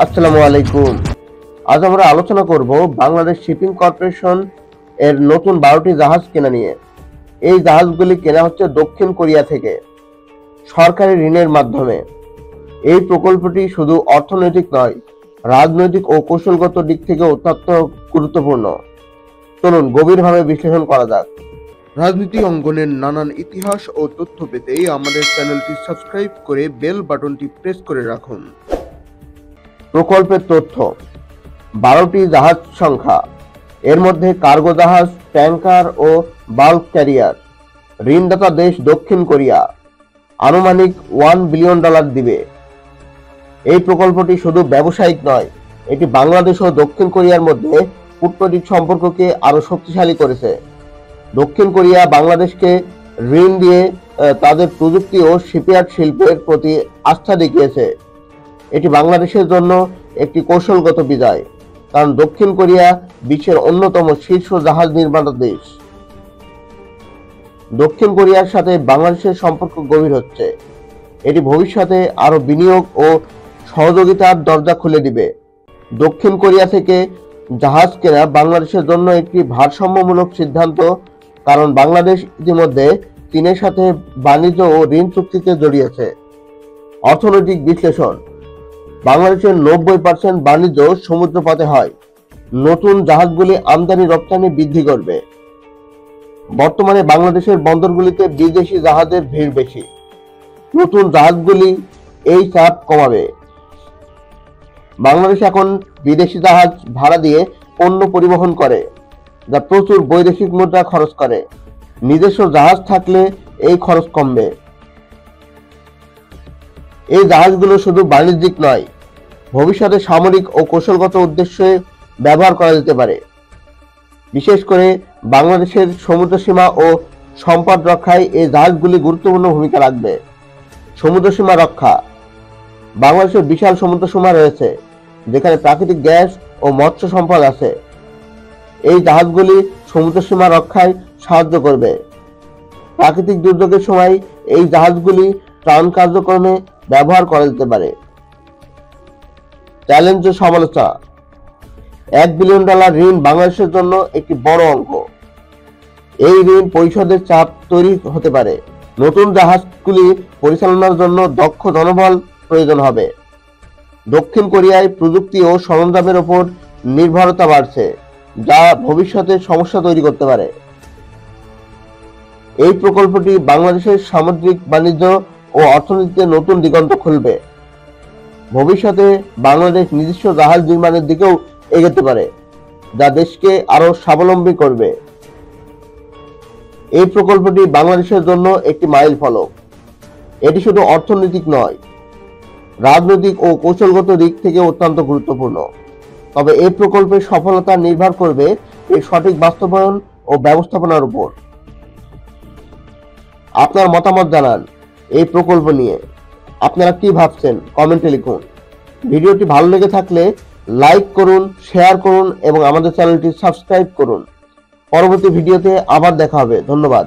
আসসালামু আলাইকুম। আজ আমরা আলোচনা করব বাংলাদেশ শিপিং কর্পোরেশন এর নতুন 12টি জাহাজ কেনা নিয়ে। এই জাহাজগুলি কেনা হচ্ছে দক্ষিণ কোরিয়া থেকে সরকারি ঋণের মাধ্যমে। এই প্রকল্পটি শুধু অর্থনৈতিক নয়, রাজনৈতিক ও কৌশলগত দিক থেকে অত্যন্ত গুরুত্বপূর্ণ। চলুন গভীরভাবে বিশ্লেষণ করা যাক। রাজনীতি অঙ্গনের নানান ইতিহাস ও তথ্য পেতে আমাদের চ্যানেলটি সাবস্ক্রাইব করে বেল বাটনটি প্রেস করে রাখুন। প্রকল্পের তথ্য: 12টি জাহাজ সংখ্যা, এর মধ্যে কার্গো জাহাজ, ট্যাঙ্কার ও বাল্ক ক্যারিয়ার। ঋণদাতা দেশ দক্ষিণ কোরিয়া, আনুমানিক $1 বিলিয়ন দিবে। এই প্রকল্পটি শুধু ব্যবসায়িক নয়, এটি বাংলাদেশ ও দক্ষিণ কোরিয়ার মধ্যে কূটনৈতিক সম্পর্ককে আরো শক্তিশালী করেছে। দক্ষিণ কোরিয়া বাংলাদেশকে ঋণ দিয়ে তাদের প্রযুক্তি ও শিপইয়ার্ড শিল্পের প্রতি আস্থা দেখিয়েছে। এটি বাংলাদেশের জন্য একটি কৌশলগত বিজয়, কারণ দক্ষিণ কোরিয়া বিশ্বের অন্যতম শীর্ষ জাহাজ নির্মাতা দেশ। দক্ষিণ কোরিয়ার সাথে বাংলাদেশের সম্পর্ক গভীর হচ্ছে। এটি ভবিষ্যতে আরো বিনিয়োগ ও সহযোগিতার দরজা খুলে দিবে। দক্ষিণ কোরিয়া থেকে জাহাজ কেনা বাংলাদেশের জন্য একটি ভারসাম্যমূলক সিদ্ধান্ত, কারণ বাংলাদেশ ইতিমধ্যে চীনের সাথে বাণিজ্য ও ঋণ চুক্তিতে জড়িয়েছে। অর্থনৈতিক বিশ্লেষণ: বাংলাদেশের 90% বাণিজ্য সমুদ্রপথে হয়। নতুন জাহাজগুলি আমদানি রপ্তানি বৃদ্ধি করবে। বর্তমানে বাংলাদেশের বন্দরগুলিতে বিদেশি জাহাজের ভিড় বেশি। নতুন জাহাজগুলি এই চাপ কমাবে। বাংলাদেশ এখন বিদেশি জাহাজ ভাড়া দিয়ে পণ্য পরিবহন করে, যা প্রচুর বৈদেশিক মুদ্রা খরচ করে। নিজস্ব জাহাজ থাকলে এই খরচ কমবে। এই জাহাজগুলো শুধু বাণিজ্যিক নয়, ভবিষ্যতে সামরিক ও কৌশলগত উদ্দেশ্যে ব্যবহার করা যেতে পারে। বিশেষ করে বাংলাদেশের সমুদ্র সীমা ও সম্পদ রক্ষায় এই জাহাজগুলি গুরুত্বপূর্ণ ভূমিকা রাখবে। সমুদ্র সীমা রক্ষা: বাংলাদেশের বিশাল সমুদ্র সীমা রয়েছে, যেখানে প্রাকৃতিক গ্যাস ও মৎস্য সম্পদ আছে। এই জাহাজগুলি সমুদ্র সীমা রক্ষায় সাহায্য করবে। প্রাকৃতিক দুর্যোগের সময় এই জাহাজগুলি ত্রাণ কার্যক্রমে ব্যবহার করা যেতে পারে। চ্যালেঞ্জ ও সমালোচনা: $1 বিলিয়ন ঋণ বাংলাদেশের জন্য একটি বড় অঙ্ক। এই ঋণ পরিশোধের চাপ তৈরি হতে পারে। নতুন জাহাজগুলি পরিচালনার জন্য দক্ষ জনবল প্রয়োজন হবে। দক্ষিণ কোরিয়ায় প্রযুক্তি ও সরঞ্জামের উপর নির্ভরতা বাড়ছে, যা ভবিষ্যতে সমস্যা তৈরি করতে পারে। এই প্রকল্পটি বাংলাদেশের সামুদ্রিক বাণিজ্য ও অর্থনীতিতে নতুন দিগন্ত খুলবে। ভবিষ্যতে বাংলাদেশ নিজস্ব জাহাজ নির্মাণের দিকেও এগোতে পারে, যা দেশকে আরো স্বাবলম্বী করবে। এই প্রকল্পটি বাংলাদেশের জন্য একটি মাইল ফলক। এটি শুধু অর্থনৈতিক নয়, রাজনৈতিক ও কৌশলগত দিক থেকে অত্যন্ত গুরুত্বপূর্ণ। তবে এই প্রকল্পের সফলতা নির্ভর করবে এর সঠিক বাস্তবায়ন ও ব্যবস্থাপনার উপর। আপনার মতামত জানান এই প্রকল্প নিয়ে। আপনারা কি ভাবছেন কমেন্টে লিখুন। ভিডিওটি ভালো লেগে থাকলে লাইক করুন, শেয়ার করুন এবং আমাদের চ্যানেলটি সাবস্ক্রাইব করুন। পরবর্তী ভিডিওতে আবার দেখা হবে। ধন্যবাদ।